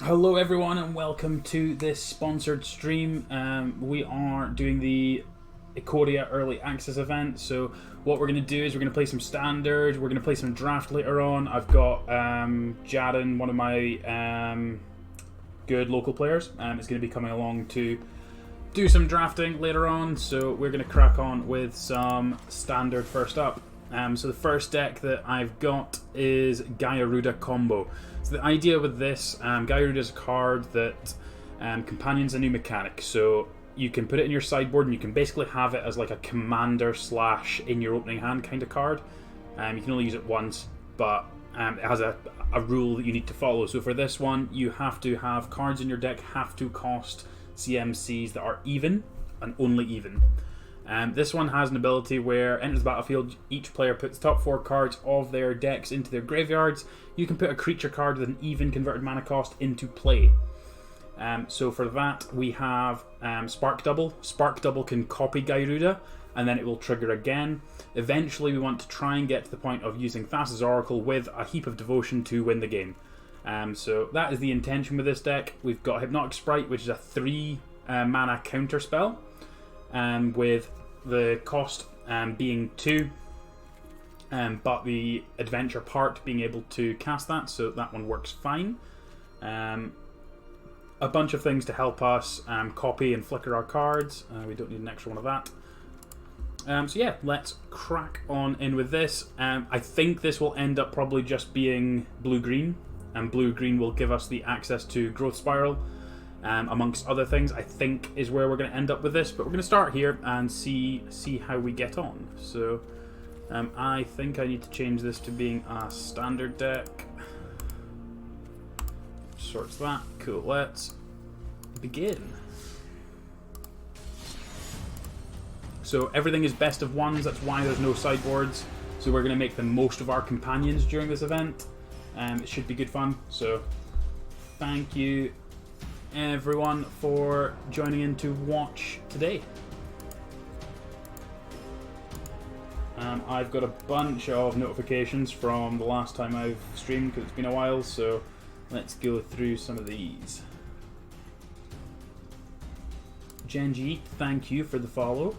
Hello everyone and welcome to this sponsored stream. We are doing the IKORIA Early Access event. So what we're going to do is we're going to play some standard, we're going to play some draft later on. I've got Jaden, one of my good local players, is going to be coming along to do some drafting later on. So we're going to crack on with some standard first up. So the first deck that I've got is Gyruda combo. So the idea with this, Gyruda is a card that companions a new mechanic. So you can put it in your sideboard and you can basically have it as like a commander slash in your opening hand kind of card. You can only use it once, but it has a rule that you need to follow. So for this one, you have to have cards in your deck have to cost CMCs that are even and only even. This one has an ability where enters the battlefield, each player puts top 4 cards of their decks into their graveyards. You can put a creature card with an even converted mana cost into play. So for that we have Spark Double. Spark Double can copy Gyruda and then it will trigger again. Eventually we want to try and get to the point of using Thassa's Oracle with a Heap of Devotion to win the game. So that is the intention with this deck. We've got Hypnotic Sprite, which is a 3 mana counter spell. With the cost being 2, but the adventure part being able to cast that, so that one works fine. A bunch of things to help us copy and flicker our cards. We don't need an extra one of that. So yeah, let's crack on in with this. I think this will end up probably just being blue-green, and blue-green will give us the access to Growth Spiral. Amongst other things, I think is where we're going to end up with this, but we're going to start here and see how we get on. So I think I need to change this to being a standard deck. Sorts that. Cool. Let's begin. So everything is best of ones. That's why there's no sideboards. So we're going to make the most of our companions during this event. It should be good fun. So thank you everyone for joining in to watch today. I've got a bunch of notifications from the last time I've streamed because it's been a while, so let's go through some of these. Genji, thank you for the follow.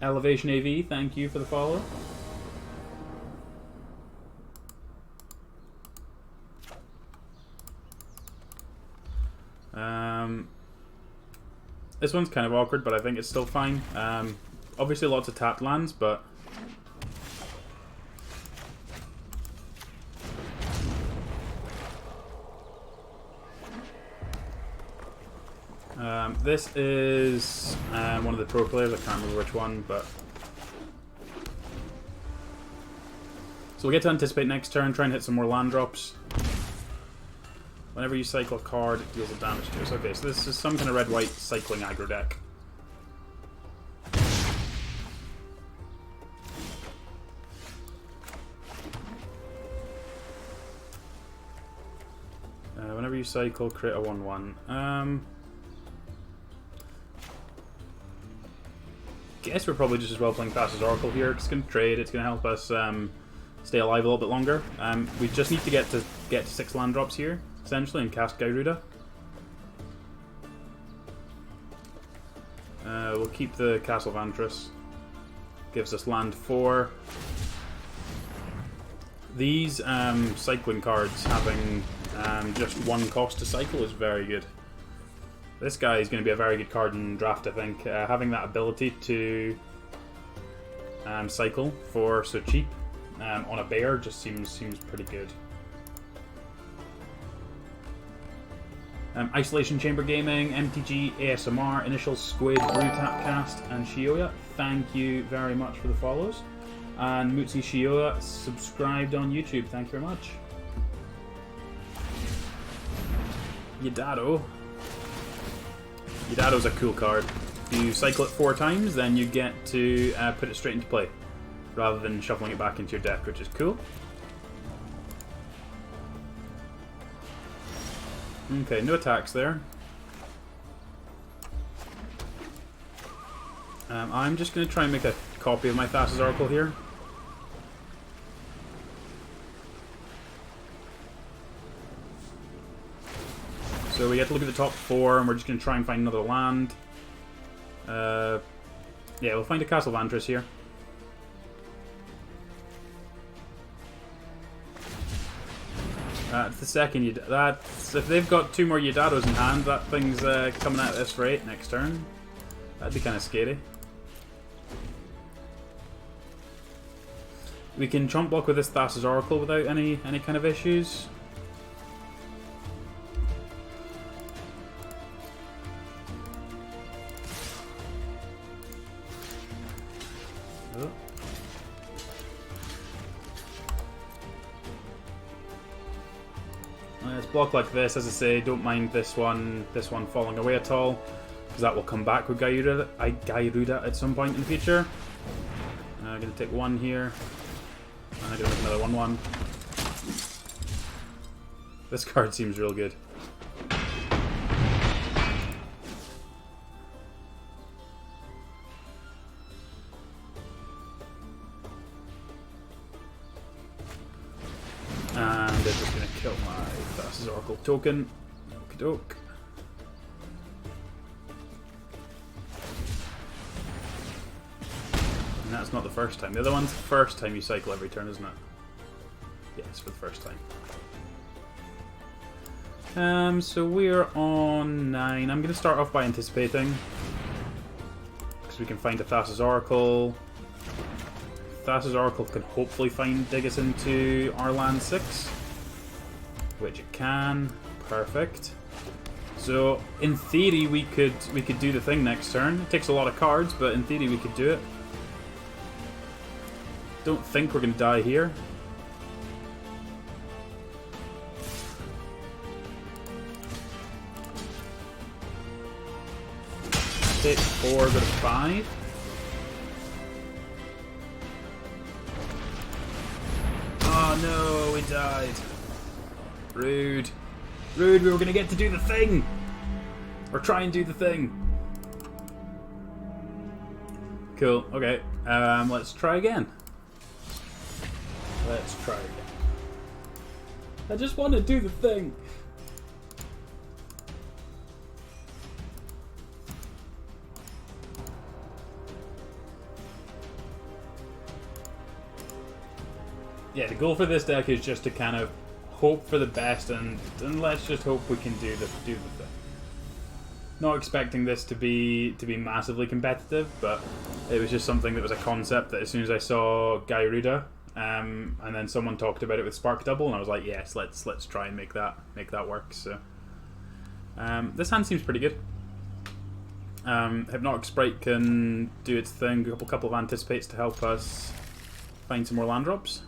Elevation AV, thank you for the follow. This one's kind of awkward, but I think it's still fine. Obviously lots of tapped lands, but this is one of the pro players, I can't remember which one, but so we'll get to anticipate next turn, try and hit some more land drops. Whenever you cycle a card, it deals a damage to us. Okay, so this is some kind of red-white cycling aggro deck. Whenever you cycle, create a 1/1. Guess we're probably just as well playing Thassa's Oracle here. It's going to trade. It's going to help us stay alive a little bit longer. We just need to get to 6 land drops here, essentially, and cast Gyruda. We'll keep the Castle Vantress. Gives us land 4. These cycling cards having just 1 cost to cycle is very good. This guy is going to be a very good card in draft, I think. Having that ability to cycle for so cheap on a bear just seems pretty good. Isolation Chamber Gaming, MTG, ASMR, Initial Squid, Brutapcast, and Shioya, thank you very much for the follows. And Mutsi Shioya subscribed on YouTube, thank you very much. Yidado. Yidado's a cool card. If you cycle it 4 times, then you get to put it straight into play, rather than shuffling it back into your deck, which is cool. Okay, no attacks there. I'm just going to try and make a copy of my Thassa's Oracle here. So we get to look at the top 4, and we're just going to try and find another land. Yeah, we'll find a Castle Vantress here. That's the second that's if they've got 2 more Yudados in hand, that thing's coming at this rate next turn. That'd be kind of scary. We can chump block with this Thassa's Oracle without any kind of issues. Oh. Let's block like this. As I say, don't mind this one falling away at all, because that will come back with Gyruda at some point in the future. I'm going to take 1 here. I'm going to make another 1/1. This card seems real good. And they're just going to kill my Thassa's Oracle token. Okie doke. And that's not the first time. The other one's the first time you cycle every turn, isn't it? Yes, for the first time. So we're on 9. I'm going to start off by anticipating, because we can find a Thassa's Oracle. Thassa's Oracle can hopefully dig us into our land 6, which it can. Perfect. So in theory we could do the thing next turn. It takes a lot of cards, but in theory we could do it. Don't think we're going to die here. Take 4, go to 5. Oh no, we died. Rude. Rude, we were going to get to do the thing. Or try and do the thing. Cool, okay. Let's try again. Let's try again. I just want to do the thing. Yeah, the goal for this deck is just to kind of hope for the best, and let's just hope we can do the thing. Not expecting this to be massively competitive, but it was just something that was a concept that as soon as I saw Gyruda, and then someone talked about it with Spark Double, and I was like, yes, let's try and make that work. So this hand seems pretty good. Hypnotic Sprite can do its thing. A couple of anticipates to help us find some more land drops.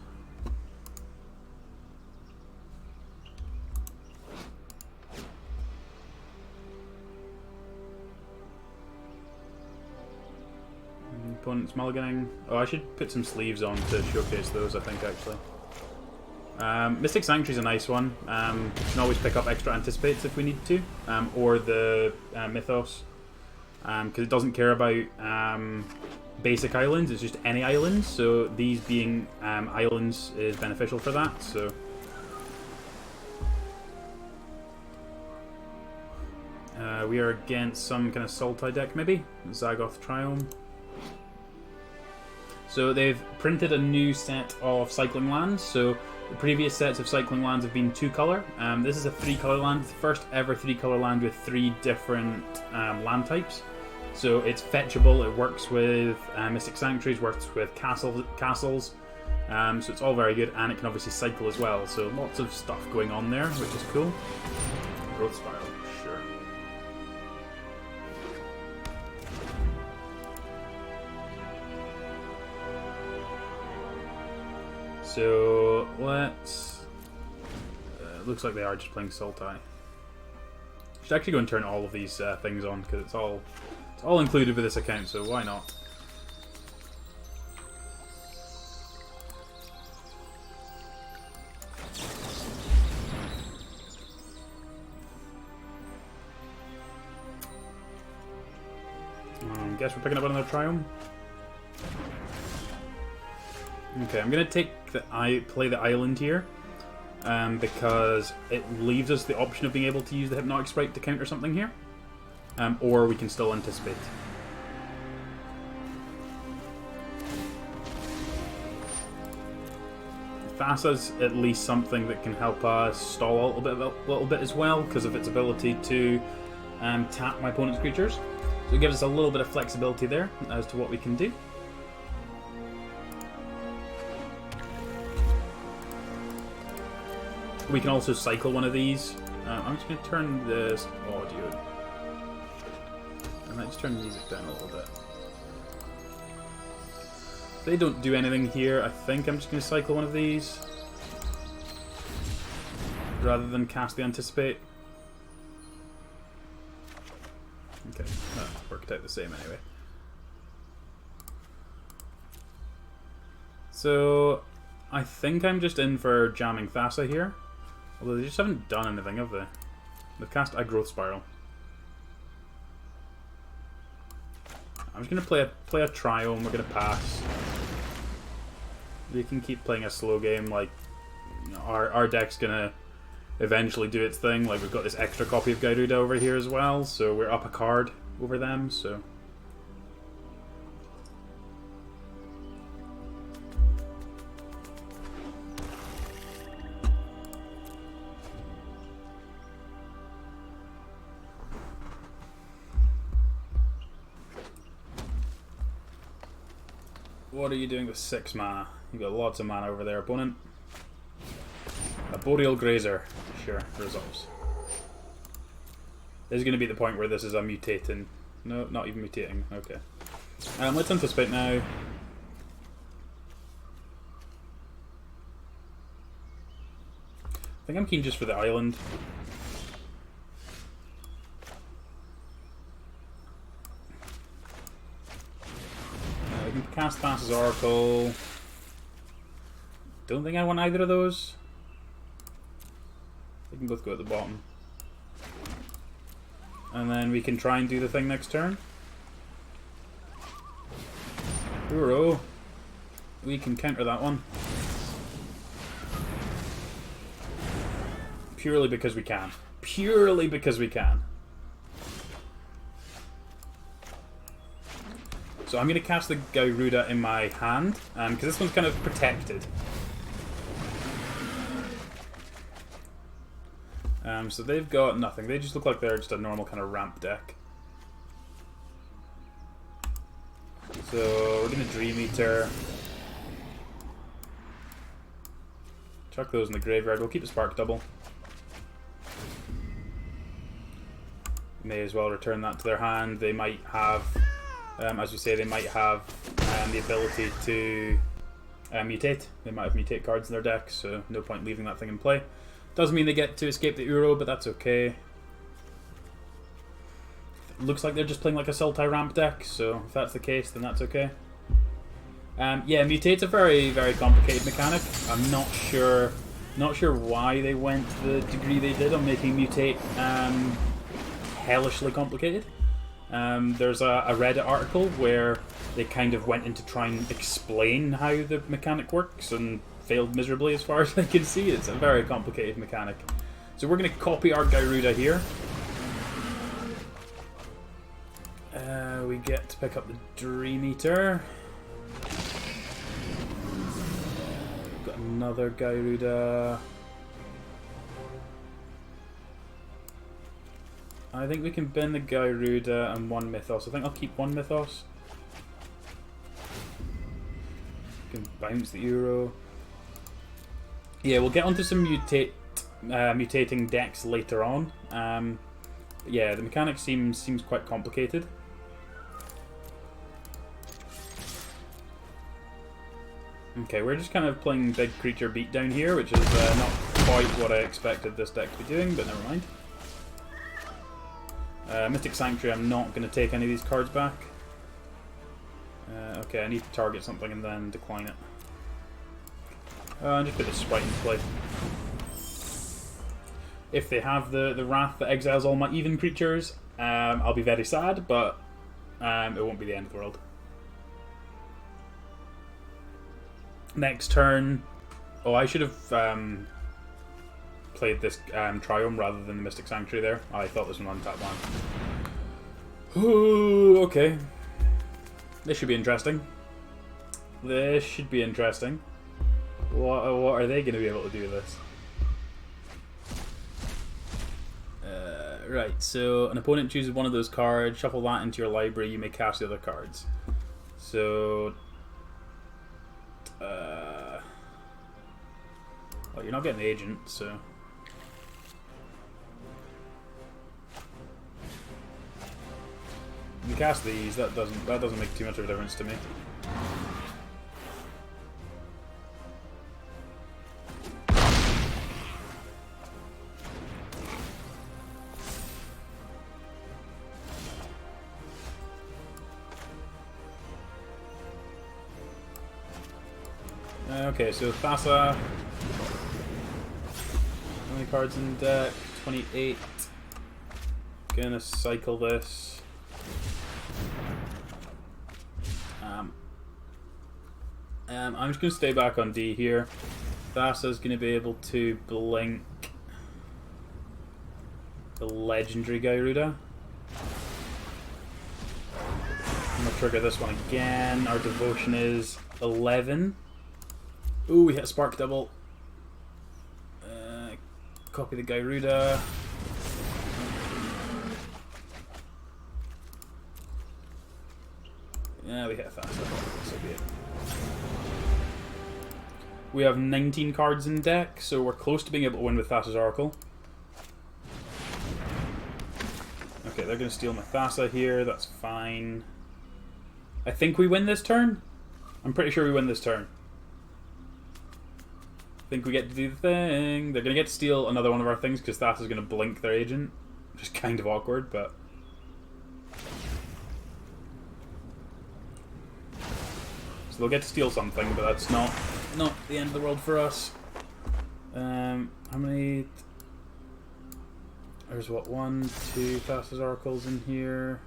Opponent's mulliganing. Oh, I should put some sleeves on to showcase those, I think, actually. Mystic Sanctuary's a nice one. We can always pick up extra anticipates if we need to, or the Mythos, because it doesn't care about basic islands, it's just any islands, so these being islands is beneficial for that. So we are against some kind of Sultai deck, maybe? Zagoth Triome. So they've printed a new set of cycling lands. So the previous sets of cycling lands have been 2-color. This is a 3-color land. It's the first ever 3-color land with 3 different land types. So it's fetchable. It works with Mystic Sanctuaries, works with castles. So it's all very good, and it can obviously cycle as well. So lots of stuff going on there, which is cool. Growth Spiral, sure. So let's. Looks like they are just playing Sultai. Should actually go and turn all of these things on, because it's all included with this account. So why not? Guess we're picking up another Triome. Okay, I'm gonna play the island here, because it leaves us the option of being able to use the Hypnotic Sprite to counter something here, or we can still anticipate. Thassa's at least something that can help us stall a little bit as well, because of its ability to tap my opponent's creatures. So it gives us a little bit of flexibility there as to what we can do. We can also cycle one of these. I'm just going to turn this audio. I might just turn the music down a little bit. They don't do anything here. I think I'm just going to cycle one of these rather than cast the Anticipate. Okay, that worked out the same anyway. So I think I'm just in for jamming Thassa here. Although they just haven't done anything, have they? They've cast a Growth Spiral. I'm just going to play a Triome. We're going to pass. We can keep playing a slow game. Like, you know, our deck's going to eventually do its thing. Like, we've got this extra copy of Gyruda over here as well, so we're up a card over them. So. What are you doing with 6 mana? You've got lots of mana over there, opponent. A Boreal Grazer. Sure, resolves. This is going to be the point where this is a mutating. No, not even mutating. Okay. Let's anticipate now. I think I'm keen just for the island. We can cast Thassa's Oracle. Don't think I want either of those. They can both go at the bottom. And then we can try and do the thing next turn. Uro. We can counter that one. Purely because we can. Purely because we can. So I'm going to cast the Gyruda in my hand, because this one's kind of protected. So they've got nothing. They just look like they're just a normal kind of ramp deck. So we're going to Dream Eater. Chuck those in the graveyard. We'll keep the Spark Double. May as well return that to their hand. They might have, as we say, they might have the ability to mutate. They might have mutate cards in their deck, so no point leaving that thing in play. Doesn't mean they get to escape the Uro, but that's okay. Looks like they're just playing like a Sultai ramp deck, so if that's the case, then that's okay. Yeah, mutate's a very, very complicated mechanic. I'm not sure why they went to the degree they did on making mutate hellishly complicated. There's a Reddit article where they kind of went in to try and explain how the mechanic works and failed miserably as far as I can see. It's a very complicated mechanic. So we're going to copy our Gyruda here. We get to pick up the Dream Eater. Got another Gyruda. I think we can bin the Gyruda and one Mythos. I think I'll keep one Mythos. We can bounce the Uro. Yeah, we'll get onto some mutating decks later on. But yeah, the mechanic seems quite complicated. Okay, we're just kind of playing big creature beatdown here, which is not quite what I expected this deck to be doing, but never mind. Mystic Sanctuary, I'm not going to take any of these cards back. Okay, I need to target something and then decline it. And just put the Sprite in play. If they have the Wrath that exiles all my even creatures, I'll be very sad, but It won't be the end of the world. Next turn... Oh, I should have played this Triome rather than the Mystic Sanctuary there. Oh, I thought this one untap one. Ooh, okay. This should be interesting. This should be interesting. What are they going to be able to do with this? Right, so an opponent chooses one of those cards, shuffle that into your library, you may cast the other cards. So... well, you're not getting the agent, so... You cast these, that doesn't make too much of a difference to me. Okay, so Thassa. How many cards in deck? 28. Gonna cycle this. I'm just gonna stay back on D here. Thassa's gonna be able to blink the legendary Gyruda. I'm gonna trigger this one again. Our devotion is 11. Ooh, we hit a spark double. Copy the Gyruda. Yeah, we hit a Thassa. This will be it. We have 19 cards in deck, so we're close to being able to win with Thassa's Oracle. Okay, they're going to steal my Thassa here. That's fine. I think we win this turn. I'm pretty sure we win this turn. I think we get to do the thing. They're going to get to steal another one of our things because Thassa's going to blink their agent. Which is kind of awkward, but... So they'll get to steal something, but that's not the end of the world for us. How many... There's what, 1, 2 Thassa's Oracles in here.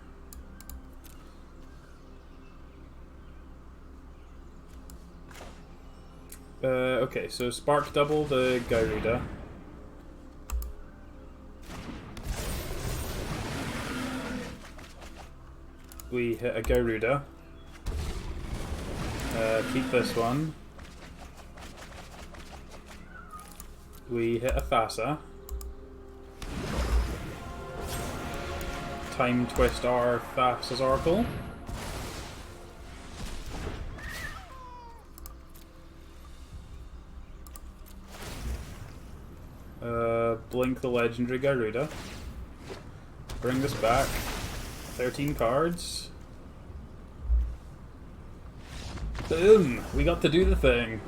Okay, so Spark double the Gyruda. We hit a Gyruda. Keep this one. We hit a Thassa. Time twist our Thassa's Oracle. Blink the legendary Gyruda. Bring this back. 13 cards. Boom! We got to do the thing.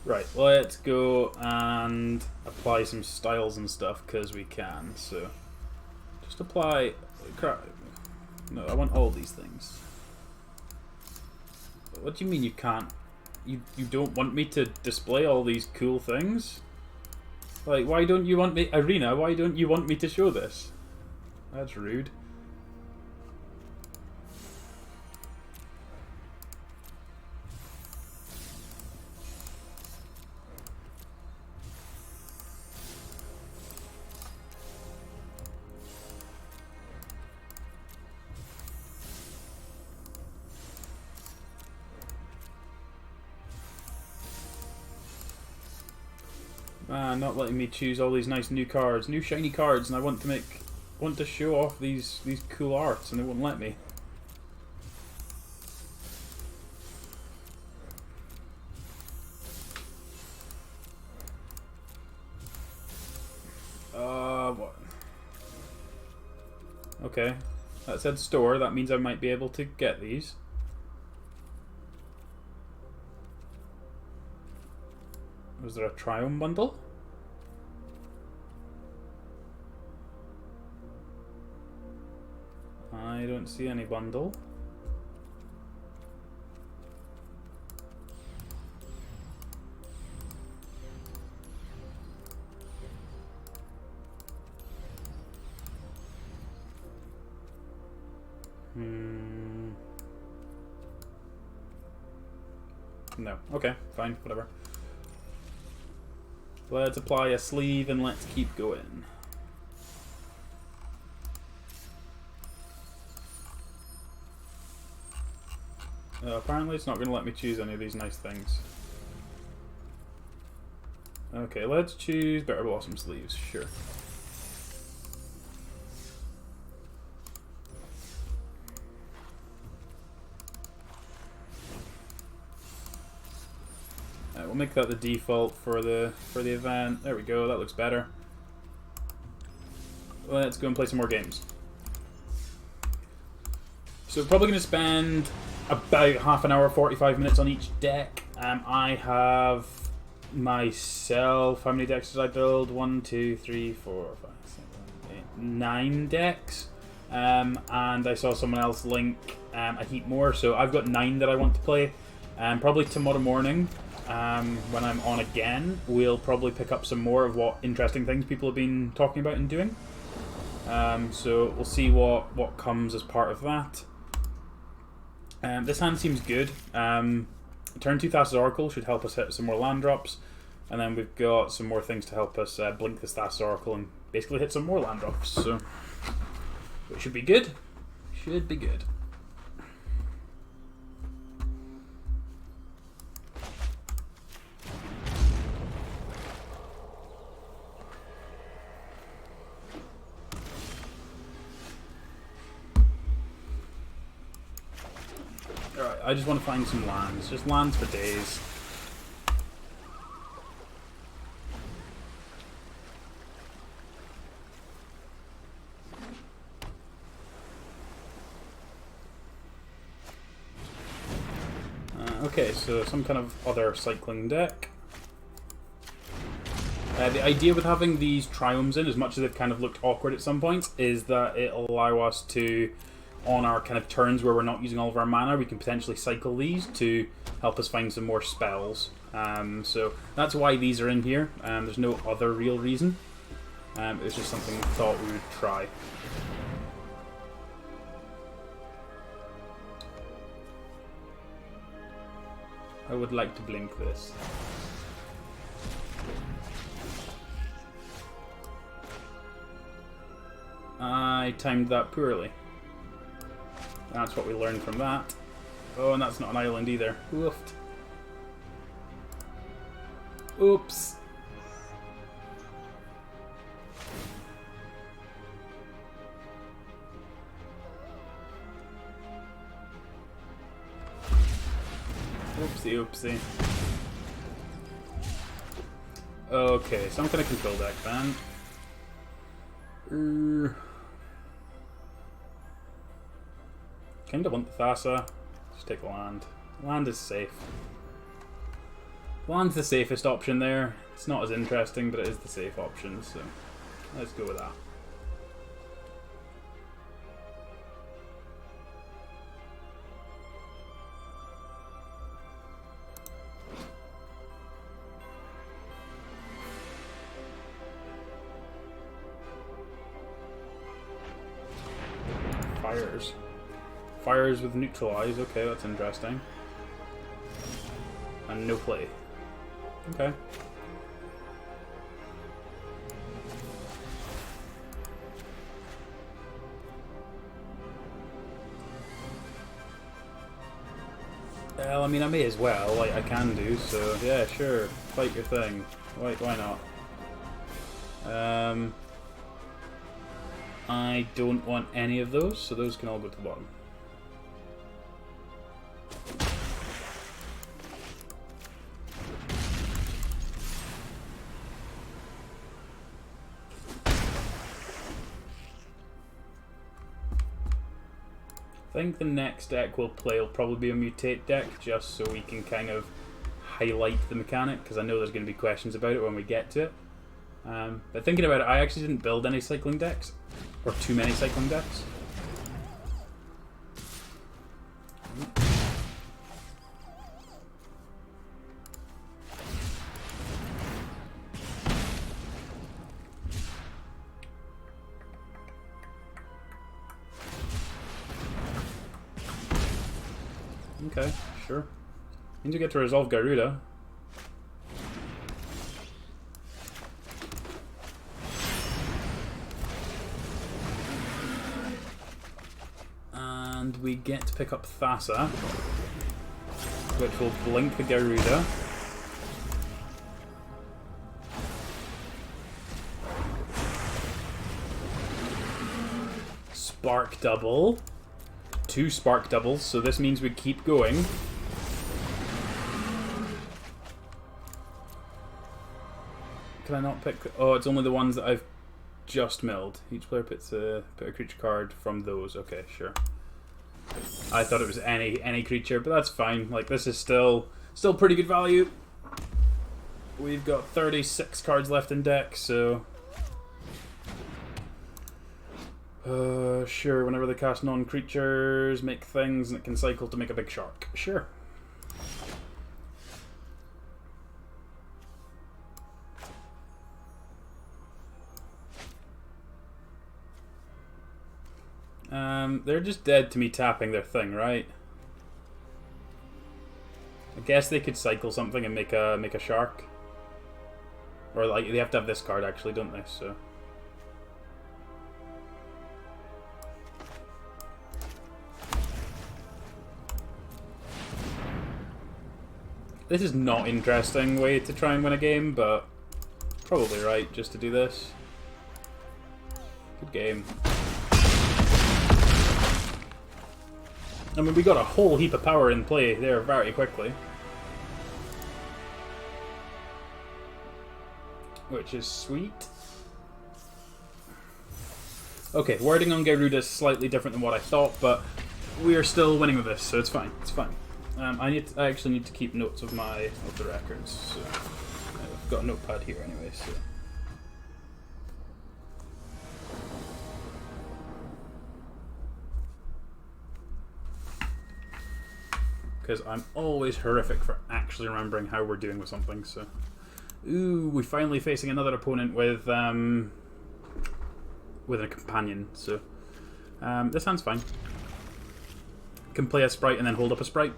Right, let's go and apply some styles and stuff because we can. So, just apply. No, I want all these things. What do you mean you can't? You don't want me to display all these cool things? Like, why don't you want me, Arena? Why don't you want me to show this? That's rude. Not letting me choose all these nice new cards, new shiny cards, and I want to show off these cool arts, and they won't let me. What? Okay, that said store. That means I might be able to get these. Was there a Triome bundle? I don't see any bundle. No. Okay, fine, whatever. Let's apply a sleeve and let's keep going. Apparently it's not going to let me choose any of these nice things. Okay, let's choose Bitter Blossom sleeves, sure. We'll make that the default for the event. There we go, that looks better. Let's go and play some more games. So we're probably going to spend about half an hour, 45 minutes on each deck. I have myself, how many decks did I build? 1, 2, 3, 4, 5, 6, 7, 8, 9 decks. And I saw someone else link a heap more, so I've got 9 that I want to play. Probably tomorrow morning, when I'm on again, we'll probably pick up some more of what interesting things people have been talking about and doing. So we'll see what comes as part of that. This hand seems good. Turn 2 Thassa's Oracle should help us hit some more land drops. And then we've got some more things to help us blink the Thassa's Oracle and basically hit some more land drops. So it should be good. Should be good. Alright, I just want to find some lands. Just lands for days. Okay, so some kind of other cycling deck. The idea with having these triomes in, as much as they've kind of looked awkward at some points, is that it'll allow us to, on our kind of turns where we're not using all of our mana, we can potentially cycle these to help us find some more spells. So that's why these are in here. There's no other real reason. It was just something we thought we would try. I would like to blink this. I timed that poorly. That's what we learned from that. Oh, and that's not an island either. Woofed. Oops. Oopsie, oopsie. Okay, some kind of control deck then. Kinda want the Thassa. Just take the land. Land is safe. Land's the safest option there. It's not as interesting, but it is the safe option, so let's go with that. Fires. Fires with neutralize, okay, that's interesting. And no play. Okay. Well, I mean, I may as well, like I can do, so yeah, sure, fight your thing. Why not? I don't want any of those, so those can all go to the bottom. I think the next deck we'll play will probably be a mutate deck, just so we can kind of highlight the mechanic, because I know there's going to be questions about it when we get to it. But thinking about it, I actually didn't build any cycling decks, or too many cycling decks. Okay, sure. Means we get to resolve Gyruda. And we get to pick up Thassa, which will blink the Gyruda. Spark double. 2 spark doubles, so this means we keep going. Can I not pick? Oh, it's only the ones that I've just milled. Each player puts a creature card from those. Okay, sure. I thought it was any creature, but that's fine. Like, this is still pretty good value. We've got 36 cards left in deck, so sure. Whenever they cast non-creatures, make things, and it can cycle to make a big shark. Sure. They're just dead to me tapping their thing, right? I guess they could cycle something and make a shark. Or like they have to have this card actually, don't they? So this is not an interesting way to try and win a game, but probably right just to do this. Good game. I mean, we got a whole heap of power in play there very quickly. Which is sweet. Okay, wording on Gyruda is slightly different than what I thought, but we are still winning with this, so it's fine. It's fine. I actually need to keep notes of the records. So I've got a notepad here anyway, so. Because I'm always horrific for actually remembering how we're doing with something, so. Ooh, we're finally facing another opponent with a companion, so. This hand's fine. Can play a sprite and then hold up a sprite.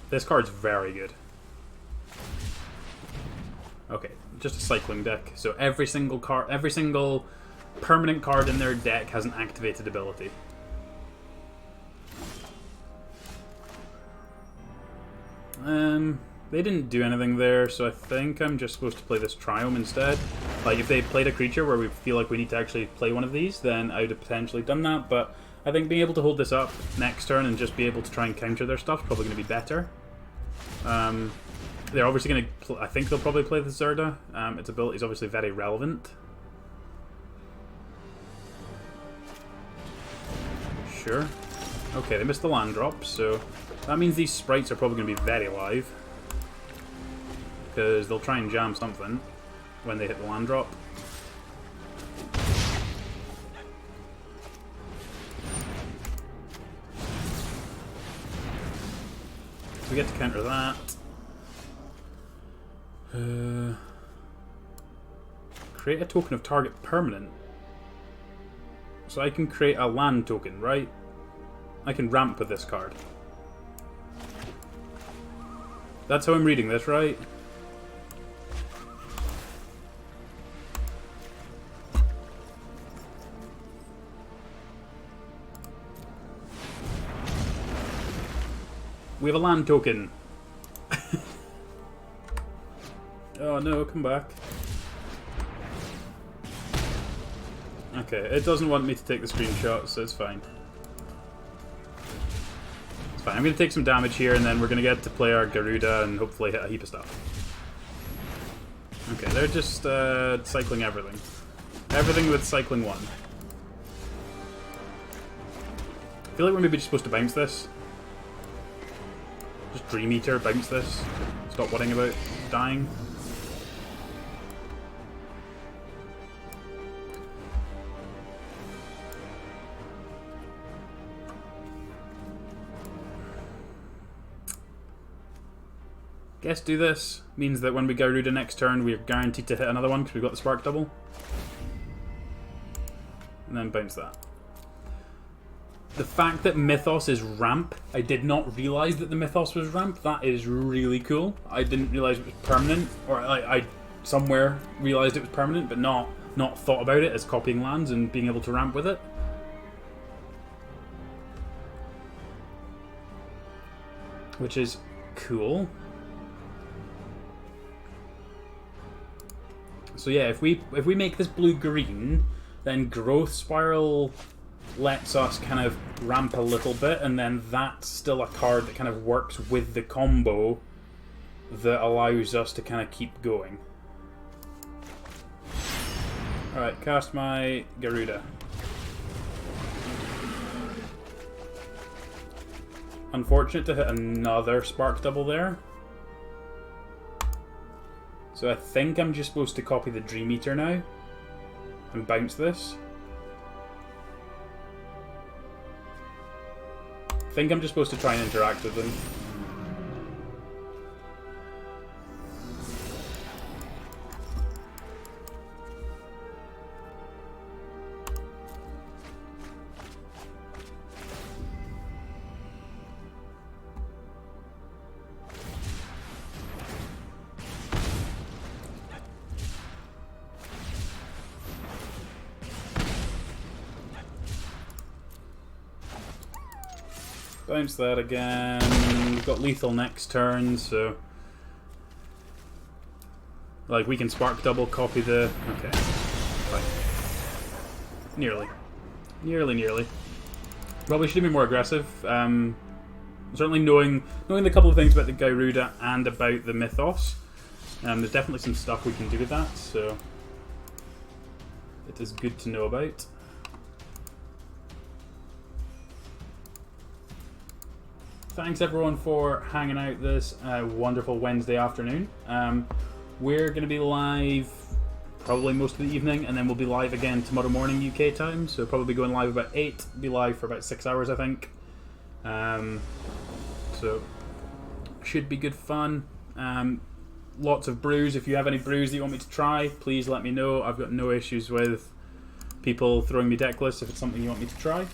This card's very good. Okay, just a cycling deck. So every single permanent card in their deck has an activated ability. They didn't do anything there, so I think I'm just supposed to play this Triome instead. Like, if they played a creature where we feel like we need to actually play one of these, then I would have potentially done that, but I think being able to hold this up next turn and just be able to try and counter their stuff is probably going to be better. They're obviously going to... I think they'll probably play the Gyruda. Its ability is obviously very relevant. Sure. Okay, they missed the land drop, so that means these sprites are probably going to be very live. Because they'll try and jam something when they hit the land drop. So we get to counter that. Create a token of target permanent. So I can create a land token, right? I can ramp with this card. That's how I'm reading this, right? We have a land token. Oh no, come back. Okay, it doesn't want me to take the screenshot, so it's fine. It's fine. I'm going to take some damage here, and then we're going to get to play our Gyruda and hopefully hit a heap of stuff. Okay, they're just cycling everything. Everything with cycling 1. I feel like we're maybe just supposed to bounce this. Just Dream Eater, bounce this. Stop worrying about dying. Guess do this. Means that when we go Gyruda next turn, we're guaranteed to hit another one because we've got the Spark Double. and then bounce that. The fact that Mythos is ramp, I did not realise that the Mythos was ramp. That is really cool. I didn't realise it was permanent, or I somewhere realised it was permanent, but not thought about it as copying lands and being able to ramp with it. Which is cool. So yeah, if we make this blue-green, then Growth Spiral lets us kind of ramp a little bit, and then that's still a card that kind of works with the combo that allows us to kind of keep going. Alright, cast my Gyruda. Unfortunate to hit another Spark Double there. So I think I'm just supposed to copy the Dream Eater now and bounce this. I think I'm just supposed to try and interact with them. Bounce that again. We've got lethal next turn, so like we can Spark Double, copy the. Okay, fine. Nearly. Probably should have been more aggressive. Certainly knowing the couple of things about the Gyruda and about the Mythos, there's definitely some stuff we can do with that. So it is good to know about. Thanks everyone for hanging out this wonderful Wednesday afternoon. We're going to be live probably most of the evening, and then we'll be live again tomorrow morning UK time. So probably going live about 8, be live for about 6 hours I think. So should be good fun. Lots of brews. If you have any brews that you want me to try, please let me know. I've got no issues with people throwing me deck lists if it's something you want me to try.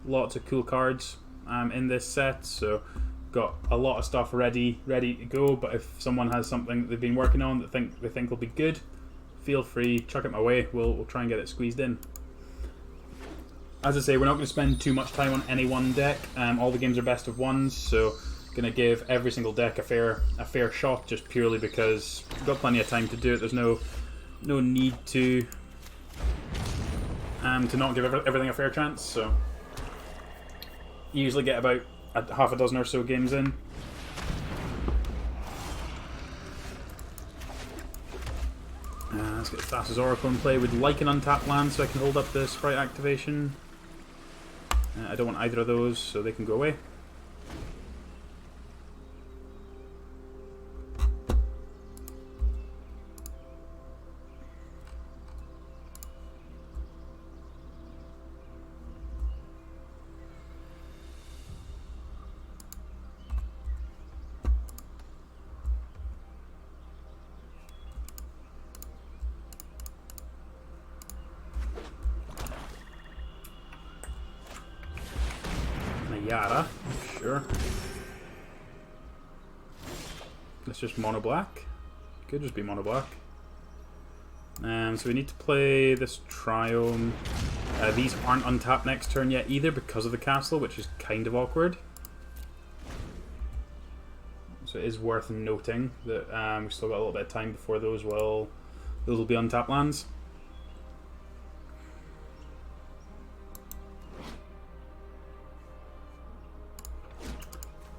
Lots of cool cards in this set, so got a lot of stuff ready to go. But if someone has something that they've been working on that they think will be good, feel free, chuck it my way. We'll try and get it squeezed in. As I say, we're not going to spend too much time on any one deck. All the games are best of ones, so going to give every single deck a fair shot, just purely because we've got plenty of time to do it. There's no need to not give everything a fair chance. So usually get about half a dozen or so games in. Let's get Thassa's Oracle in play. Would like an untapped land so I can hold up the Sprite activation. I don't want either of those, so they can go away. Yara, sure. It's just mono black. Could just be mono black. So we need to play this Triome. These aren't untapped next turn yet either because of the castle, which is kind of awkward. So it is worth noting that we've still got a little bit of time before those will be untapped lands.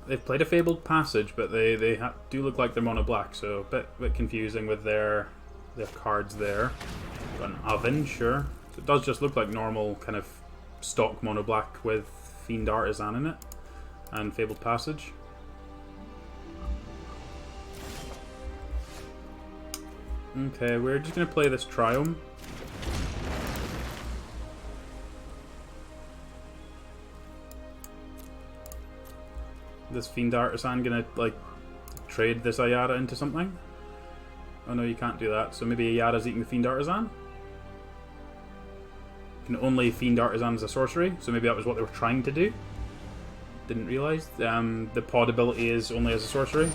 They've played a Fabled Passage, but they do look like they're mono black, so a bit confusing with their cards there. Got an Oven, sure. So it does just look like normal kind of stock mono black with Fiend Artisan in it and Fabled Passage. Okay, we're just gonna play this Triome. This Fiend Artisan gonna like trade this Ayara into something? Oh no, you can't do that. So maybe Ayara's eating the Fiend Artisan? can only Fiend Artisan as a sorcery, so maybe that was what they were trying to do. Didn't realise. The pod ability is only as a sorcery.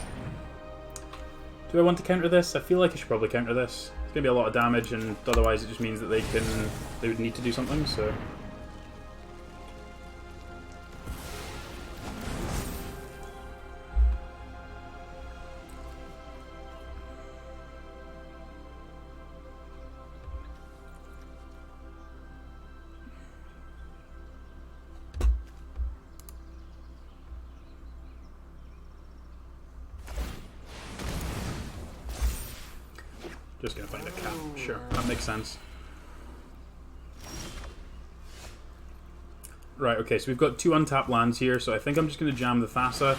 Do I want to counter this? I feel like I should probably counter this. It's going to be a lot of damage, and otherwise it just means that they would need to do something, so... Just gonna find a cat. Sure, that makes sense. Right, okay, so we've got 2 untapped lands here, so I think I'm just gonna jam the Thassa.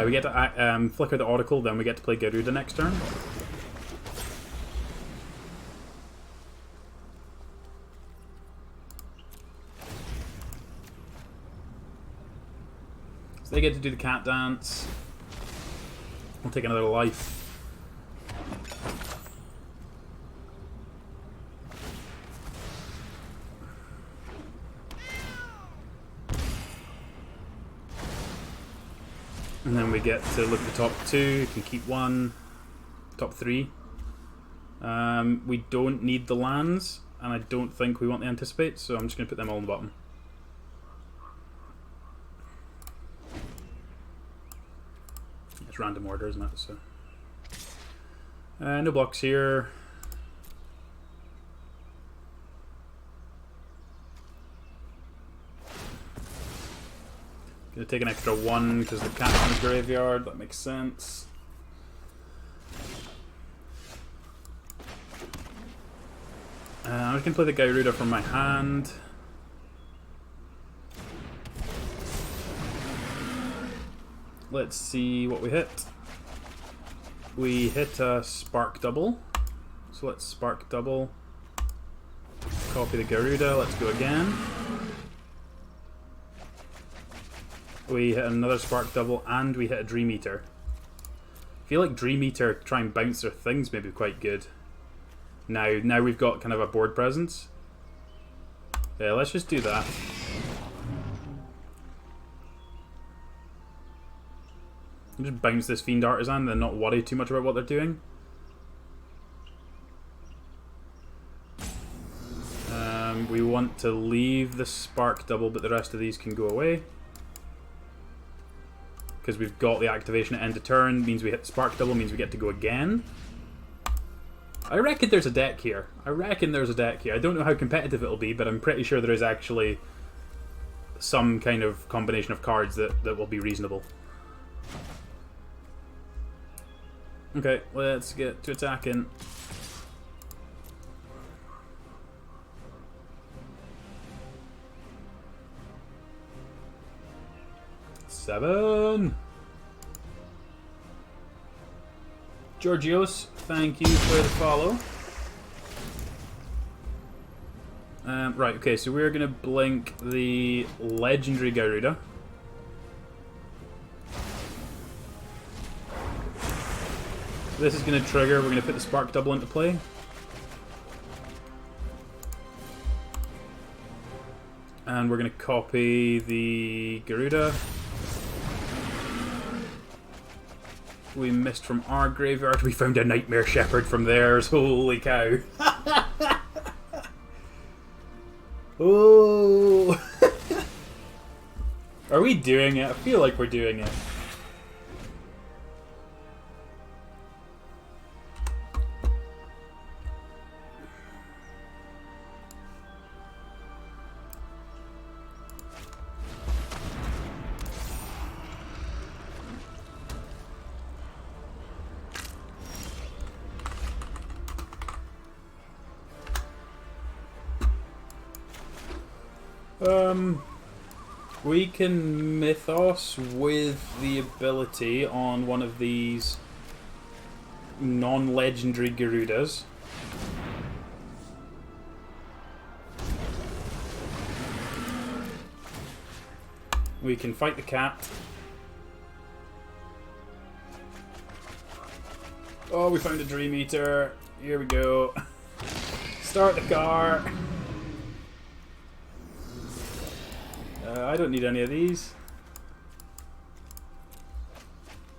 We get to flicker the Oracle, then we get to play Gyruda next turn. So they get to do the cat dance. We'll take another life. And then we get to look at the top 2, you can keep 1, top 3. We don't need the lands, and I don't think we want the Anticipate, so I'm just going to put them all on the bottom. It's random order, isn't it? So no blocks here. Gonna take an extra 1 because the cat's in the graveyard, that makes sense. I'm just gonna play the Gyruda from my hand. Let's see what we hit. We hit a Spark Double. So let's Spark Double. Copy the Gyruda, let's go again. We hit another Spark Double, and we hit a Dream Eater. I feel like Dream Eater try and bounce their things maybe quite good. Now we've got kind of a board presence. Yeah, let's just do that. Just bounce this Fiend Artisan and not worry too much about what they're doing. We want to leave the Spark Double, but the rest of these can go away. Because we've got the activation at end of turn, means we hit Spark Double, means we get to go again. I reckon there's a deck here. I don't know how competitive it'll be, but I'm pretty sure there is actually some kind of combination of cards that will be reasonable. Okay, let's get to attacking. Seven. Georgios, thank you for the follow. Right, okay, so we're going to blink the legendary Gyruda. This is going to trigger, we're going to put the Spark Double into play. And we're going to copy the Gyruda. We missed from our graveyard. We found a Nightmare Shepherd from theirs. Holy cow. Oh. Are we doing it? I feel like we're doing it. We can Mythos with the ability on one of these non-legendary Gyrudas. We can fight the cat. Oh, we found a Dream Eater. Here we go. Start the car. I don't need any of these.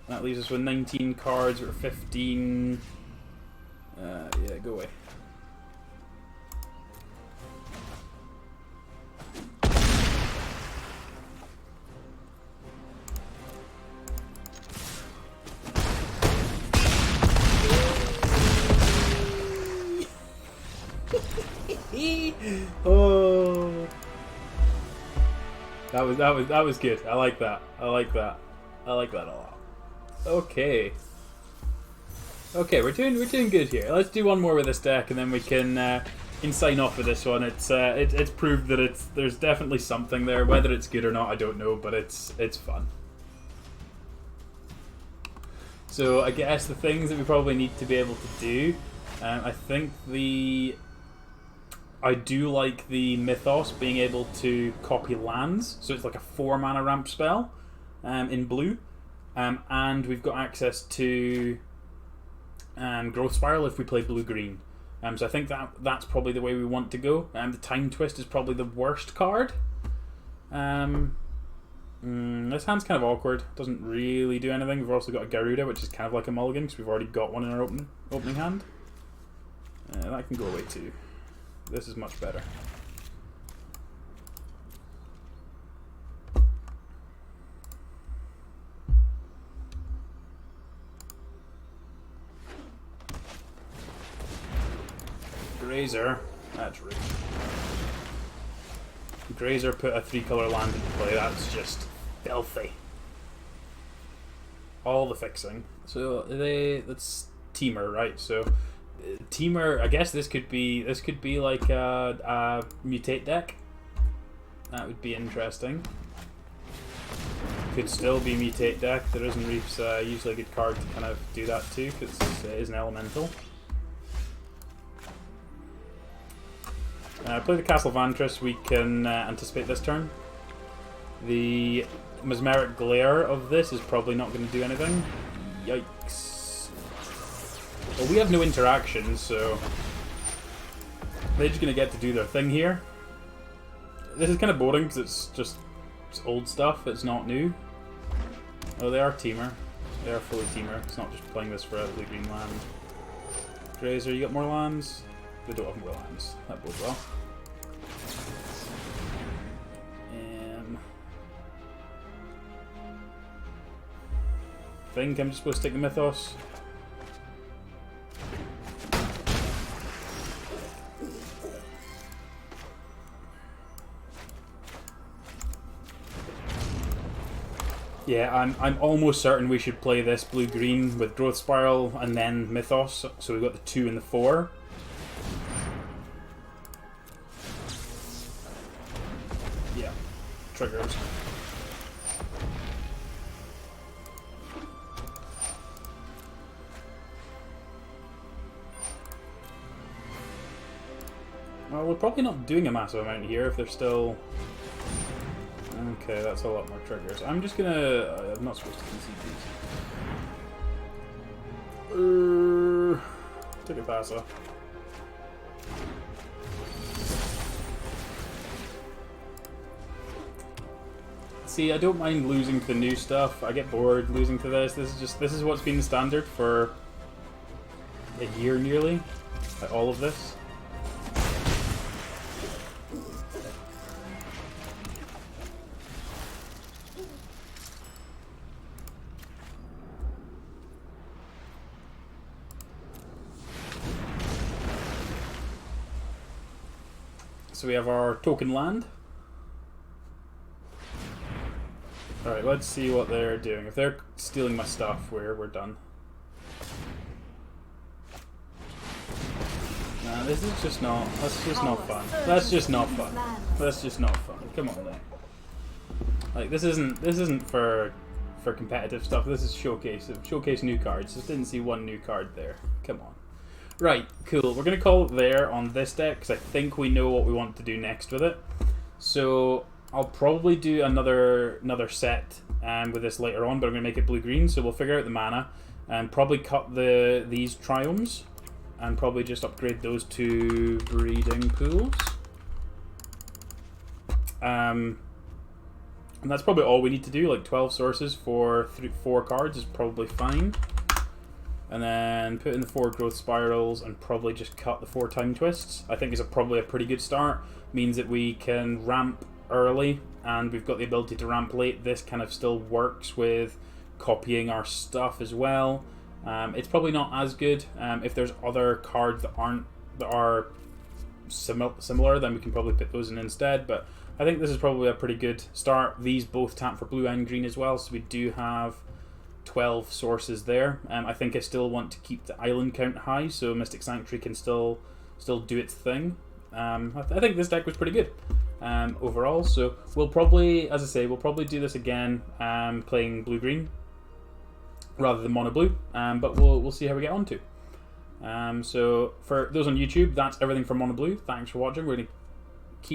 That leaves us with 19 cards or 15. Yeah, go away. Oh, that was good. I like that. I like that. I like that a lot. Okay. Okay, we're doing good here. Let's do one more with this deck, and then we can sign off with this one. It's proved that there's definitely something there. Whether it's good or not, I don't know, but it's fun. So I guess the things that we probably need to be able to do, I think I do like the Mythos being able to copy lands, so it's like a 4-mana ramp spell in blue, and we've got access to Growth Spiral if we play blue-green. So I think that's probably the way we want to go. The Time Twist is probably the worst card. This hand's kind of awkward, doesn't really do anything. We've also got a Gyruda, which is kind of like a mulligan, because we've already got one in our opening hand. That can go away too. This is much better. Grazer. That's rude. Grazer put a 3-color land into play. That's just filthy. All the fixing. So that's Teamer, right? So Teamer, I guess this could be like a mutate deck. That would be interesting. Could still be mutate deck. The Risen Reef's usually a good card to kind of do that too, because it is an elemental. Play the Castle Vantress. We can anticipate this turn. The Mesmeric Glare of this is probably not going to do anything. Yikes. Well, we have no interactions, so they're just going to get to do their thing here. This is kind of boring because it's old stuff, it's not new. Oh, they are Teamer. They are fully Teamer. It's not just playing this for a blue-green land. Grazer, you got more lands? They don't have more lands. That bodes well. I think I'm just supposed to take the Mythos. Yeah, I'm almost certain we should play this blue-green with Growth Spiral and then Mythos, so we've got the 2 and the 4. Yeah, triggers. Well, we're probably not doing a massive amount here if they're still... Okay, that's a lot more triggers. I'm just gonna... I'm not supposed to concede these. Take a passer. See, I don't mind losing to the new stuff. I get bored losing to this. This is what's been the standard for a year nearly. Like all of this. So we have our token land. Alright, let's see what they're doing. If they're stealing my stuff, we're done. Nah, this is just not... That's just not fun. That's just not fun. That's just not fun. Come on, man. Like, this isn't for competitive stuff. This is showcase. Showcase new cards. Just didn't see one new card there. Come on. Right, cool. We're going to call it there on this deck because I think we know what we want to do next with it. So I'll probably do another set with this later on, but I'm going to make it blue-green, so we'll figure out the mana and probably cut these triomes and probably just upgrade those to breeding pools. And that's probably all we need to do, like 12 sources for 4 cards is probably fine. And then put in the 4 growth spirals and probably just cut the 4 time twists. I think is probably a pretty good start. Means that we can ramp early and we've got the ability to ramp late. This kind of still works with copying our stuff as well. It's probably not as good. If there's other cards that are similar, then we can probably put those in instead. But I think this is probably a pretty good start. These both tap for blue and green as well, so we do have 12 sources there. I think I still want to keep the island count high, so Mystic Sanctuary can still do its thing. I think this deck was pretty good overall. So we'll probably, as I say, we'll probably do this again, playing blue green rather than mono blue. But we'll see how we get on to. So for those on YouTube, that's everything for mono blue. Thanks for watching. We're gonna